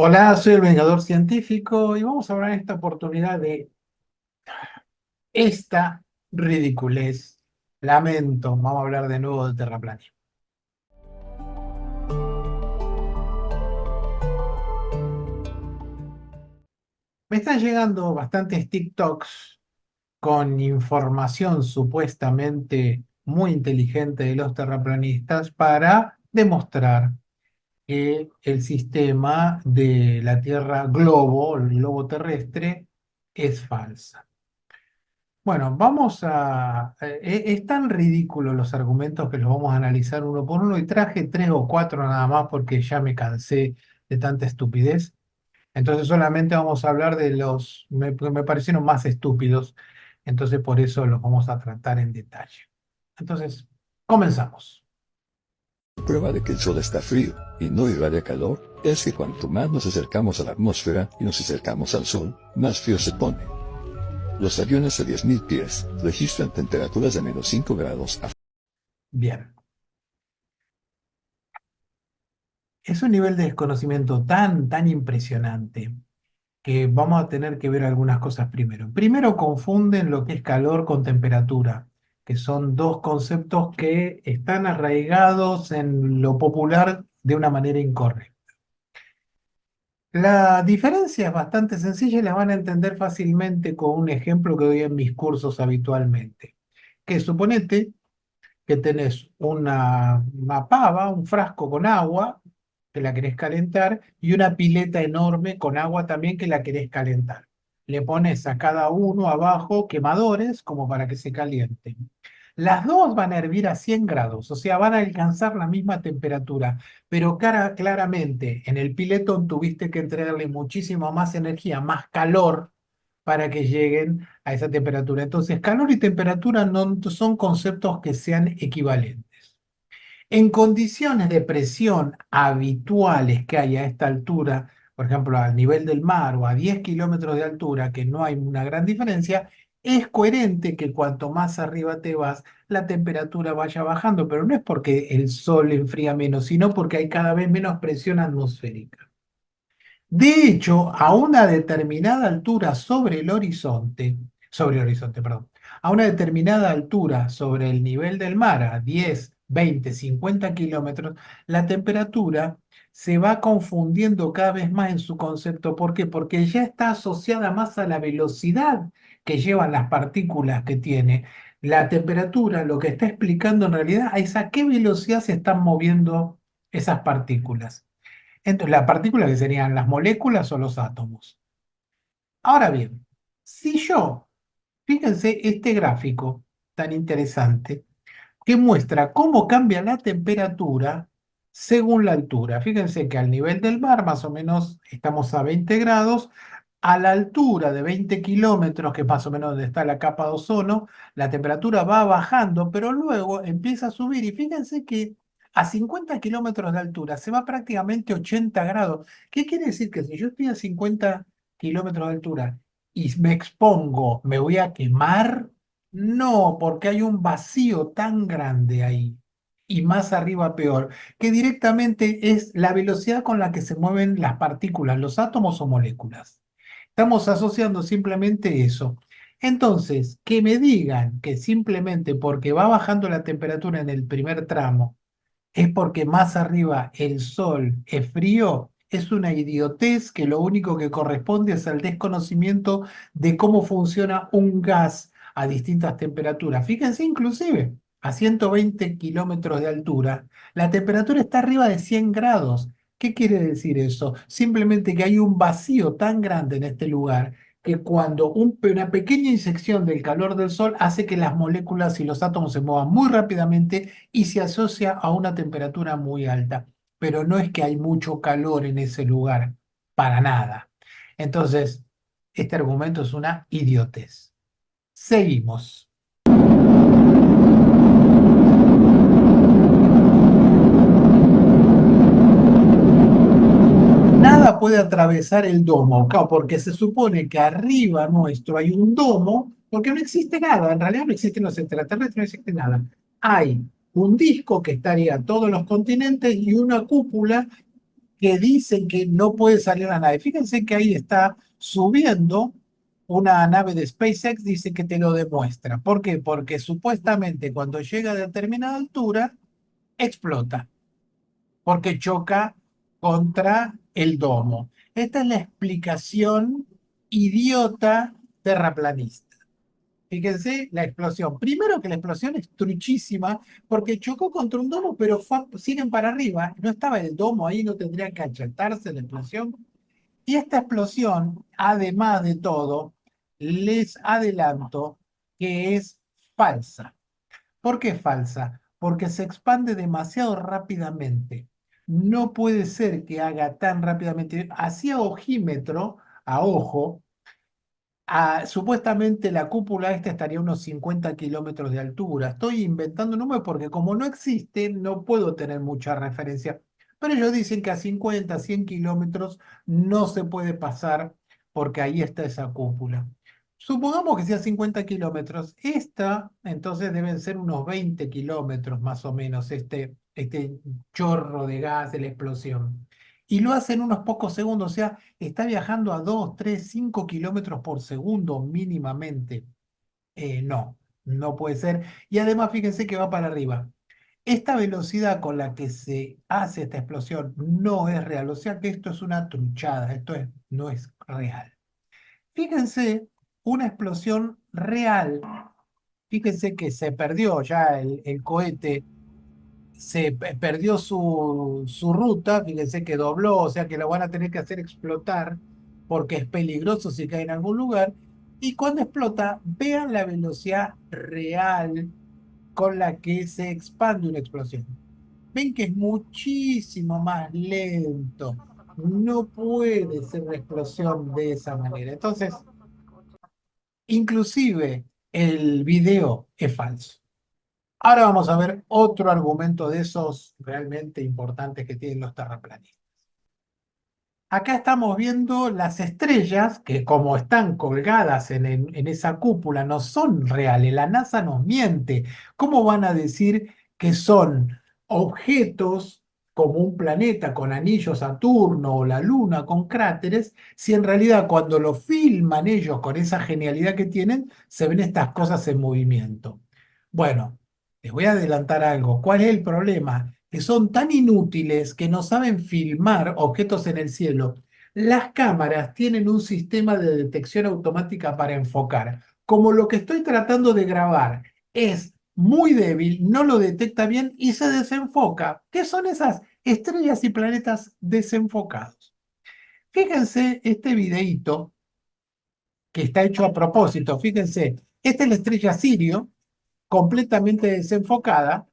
Hola, soy el Vengador Científico y vamos a hablar en esta oportunidad de esta ridiculez. Lamento, vamos a hablar de nuevo de terraplanismo. Me están llegando bastantes TikToks con información supuestamente muy inteligente de los terraplanistas para demostrar que el sistema de la Tierra globo, el globo terrestre, es falsa. Bueno, es tan ridículo los argumentos que los vamos a analizar uno por uno y traje tres o cuatro nada más porque ya me cansé de tanta estupidez. Entonces solamente vamos a hablar de que me parecieron más estúpidos. Entonces por eso los vamos a tratar en detalle. Entonces, comenzamos. Prueba de que el Sol está frío y no irradia calor es que cuanto más nos acercamos a la atmósfera y nos acercamos al Sol, más frío se pone. Los aviones a 10.000 pies registran temperaturas de -5 grados. Bien, es un nivel de desconocimiento tan impresionante que vamos a tener que ver algunas cosas primero. Primero confunden lo que es calor con temperatura, que son dos conceptos que están arraigados en lo popular de una manera incorrecta. La diferencia es bastante sencilla y la van a entender fácilmente con un ejemplo que doy en mis cursos habitualmente. Que suponete que tenés una pava, un frasco con agua, que la querés calentar, y una pileta enorme con agua también que la querés calentar. Le pones a cada uno abajo quemadores como para que se calienten. Las dos van a hervir a 100 grados, o sea, van a alcanzar la misma temperatura, pero claramente en el piletón tuviste que entregarle muchísima más energía, más calor, para que lleguen a esa temperatura. Entonces, calor y temperatura no son conceptos que sean equivalentes. En condiciones de presión habituales que hay a esta altura, por ejemplo, al nivel del mar o a 10 kilómetros de altura, que no hay una gran diferencia, es coherente que cuanto más arriba te vas, la temperatura vaya bajando, pero no es porque el sol enfría menos, sino porque hay cada vez menos presión atmosférica. De hecho, a una determinada altura sobre el horizonte, perdón, a una determinada altura sobre el nivel del mar, a 10, 20, 50 kilómetros, la temperatura se va confundiendo cada vez más en su concepto. ¿Por qué? Porque ya está asociada más a la velocidad que llevan las partículas que tiene. La temperatura lo que está explicando en realidad es a qué velocidad se están moviendo esas partículas. Entonces, la partícula que serían las moléculas o los átomos. Ahora bien, si yo, fíjense este gráfico tan interesante que muestra cómo cambia la temperatura según la altura. Fíjense que al nivel del mar más o menos estamos a 20 grados, a la altura de 20 kilómetros, que es más o menos donde está la capa de ozono, la temperatura va bajando, pero luego empieza a subir. Y fíjense que a 50 kilómetros de altura se va prácticamente 80 grados. ¿Qué quiere decir? Que si yo estoy a 50 kilómetros de altura y me expongo, ¿me voy a quemar? No, porque hay un vacío tan grande ahí. Y más arriba peor, que directamente es la velocidad con la que se mueven las partículas, los átomos o moléculas. Estamos asociando simplemente eso. Entonces, que me digan que simplemente porque va bajando la temperatura en el primer tramo, es porque más arriba el sol es frío, es una idiotez que lo único que corresponde es al desconocimiento de cómo funciona un gas a distintas temperaturas. Fíjense, inclusive a 120 kilómetros de altura, la temperatura está arriba de 100 grados. ¿Qué quiere decir eso? Simplemente que hay un vacío tan grande en este lugar que cuando una pequeña inyección del calor del sol hace que las moléculas y los átomos se muevan muy rápidamente y se asocia a una temperatura muy alta. Pero no es que hay mucho calor en ese lugar, para nada. Entonces, este argumento es una idiotez. Seguimos. Nada puede atravesar el domo, claro, porque se supone que arriba nuestro hay un domo, porque no existe nada, en realidad no existen los extraterrestres, no existe nada. Hay un disco que estaría todos los continentes y una cúpula que dicen que no puede salir la nave. Fíjense que ahí está subiendo una nave de SpaceX, dice que te lo demuestra. ¿Por qué? Porque supuestamente cuando llega a determinada altura, explota, porque choca contra el domo. Esta es la explicación idiota terraplanista. Fíjense la explosión. Primero que la explosión es truchísima porque chocó contra un domo, pero siguen para arriba. No estaba el domo ahí, no tendría que achatarse la explosión. Y esta explosión, además de todo, les adelanto que es falsa. ¿Por qué es falsa? Porque se expande demasiado rápidamente. No puede ser que haga tan rápidamente. Hacía ojímetro a ojo. Supuestamente la cúpula esta estaría a unos 50 kilómetros de altura. Estoy inventando un número porque como no existe, no puedo tener mucha referencia. Pero ellos dicen que a 50, 100 kilómetros no se puede pasar porque ahí está esa cúpula. Supongamos que sea 50 kilómetros. Esta, entonces deben ser unos 20 kilómetros más o menos, este chorro de gas de la explosión. Y lo hace en unos pocos segundos, o sea, está viajando a 2, 3, 5 kilómetros por segundo mínimamente. No, no puede ser. Y además, fíjense que va para arriba. Esta velocidad con la que se hace esta explosión no es real, o sea que esto es una truchada, no es real. Fíjense, una explosión real, fíjense que se perdió ya el cohete, perdió su ruta, fíjense que dobló, o sea que lo van a tener que hacer explotar porque es peligroso si cae en algún lugar. Y cuando explota, vean la velocidad real con la que se expande una explosión. Ven que es muchísimo más lento. No puede ser una explosión de esa manera. Entonces, inclusive el video es falso. Ahora vamos a ver otro argumento de esos realmente importantes que tienen los terraplanistas. Acá estamos viendo las estrellas que como están colgadas en esa cúpula no son reales. La NASA nos miente. ¿Cómo van a decir que son objetos como un planeta con anillos Saturno o la Luna con cráteres, si en realidad cuando lo filman ellos con esa genialidad que tienen, se ven estas cosas en movimiento? Bueno, les voy a adelantar algo. ¿Cuál es el problema? Que son tan inútiles que no saben filmar objetos en el cielo. Las cámaras tienen un sistema de detección automática para enfocar. Como lo que estoy tratando de grabar es muy débil, no lo detecta bien y se desenfoca. ¿Qué son esas estrellas y planetas desenfocados? Fíjense este videíto que está hecho a propósito. Fíjense, esta es la estrella Sirio, completamente desenfocada.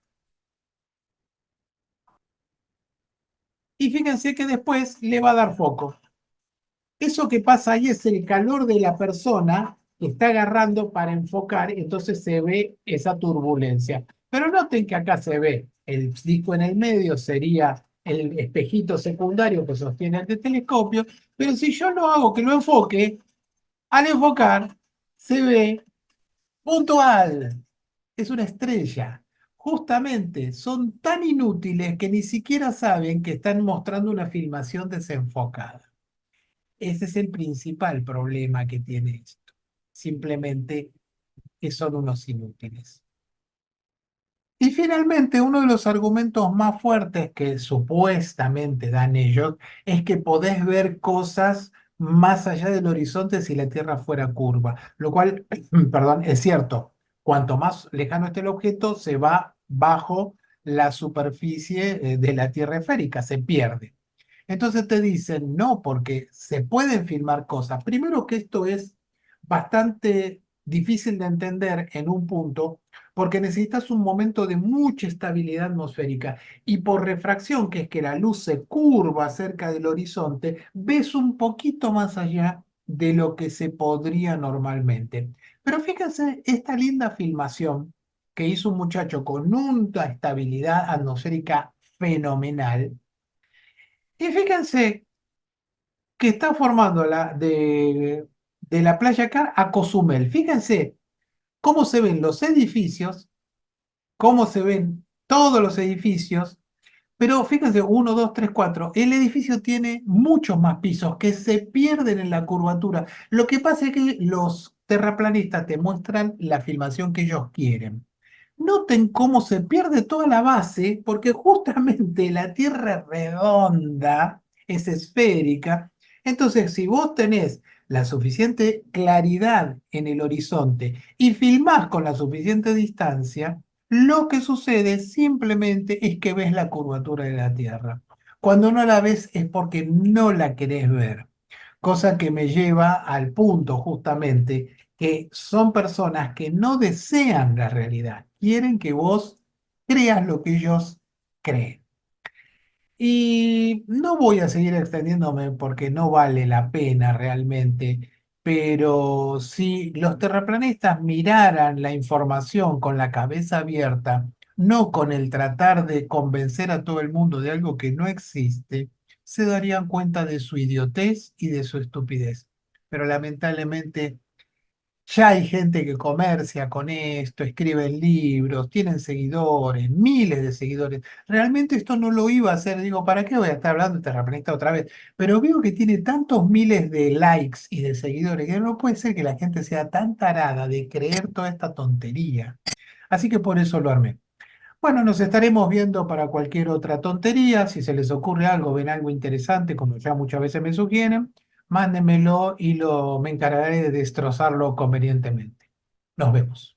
Y fíjense que después le va a dar foco. Eso que pasa ahí es el calor de la persona que está agarrando para enfocar, entonces se ve esa turbulencia. Pero noten que acá se ve el disco en el medio, sería el espejito secundario que sostiene el telescopio, pero si yo lo hago que lo enfoque, al enfocar se ve puntual, es una estrella. Justamente son tan inútiles que ni siquiera saben que están mostrando una filmación desenfocada. Ese es el principal problema que tiene esto. Simplemente que son unos inútiles. Y finalmente, uno de los argumentos más fuertes que supuestamente dan ellos es que podés ver cosas más allá del horizonte si la Tierra fuera curva, lo cual, perdón, es cierto. Cuanto más lejano esté el objeto, se va bajo la superficie de la Tierra esférica, se pierde. Entonces te dicen, no, porque se pueden filmar cosas. Primero que esto es bastante difícil de entender en un punto, porque necesitas un momento de mucha estabilidad atmosférica y por refracción, que es que la luz se curva cerca del horizonte, ves un poquito más allá de lo que se podría normalmente. Pero fíjense esta linda filmación que hizo un muchacho con una estabilidad atmosférica fenomenal. Y fíjense que está formando de la playa Car a Cozumel. Fíjense cómo se ven los edificios, cómo se ven todos los edificios, Pero fíjense, uno, dos, tres, cuatro. El edificio tiene muchos más pisos que se pierden en la curvatura. Lo que pasa es que los terraplanistas te muestran la filmación que ellos quieren. Noten cómo se pierde toda la base, porque justamente la Tierra es redonda, es esférica. Entonces, si vos tenés la suficiente claridad en el horizonte y filmás con la suficiente distancia, lo que sucede simplemente es que ves la curvatura de la Tierra. Cuando no la ves es porque no la querés ver. Cosa que me lleva al punto justamente que son personas que no desean la realidad, quieren que vos creas lo que ellos creen. Y no voy a seguir extendiéndome porque no vale la pena realmente, pero si los terraplanistas miraran la información con la cabeza abierta, no con el tratar de convencer a todo el mundo de algo que no existe, se darían cuenta de su idiotez y de su estupidez. Pero lamentablemente ya hay gente que comercia con esto, escriben libros, tienen seguidores, miles de seguidores. Realmente esto no lo iba a hacer, digo, ¿para qué voy a estar hablando de terraplanista otra vez? Pero veo que tiene tantos miles de likes y de seguidores que no puede ser que la gente sea tan tarada de creer toda esta tontería. Así que por eso lo armé. Bueno, nos estaremos viendo para cualquier otra tontería. Si se les ocurre algo, ven algo interesante, como ya muchas veces me sugieren, mándenmelo y me encargaré de destrozarlo convenientemente. Nos vemos.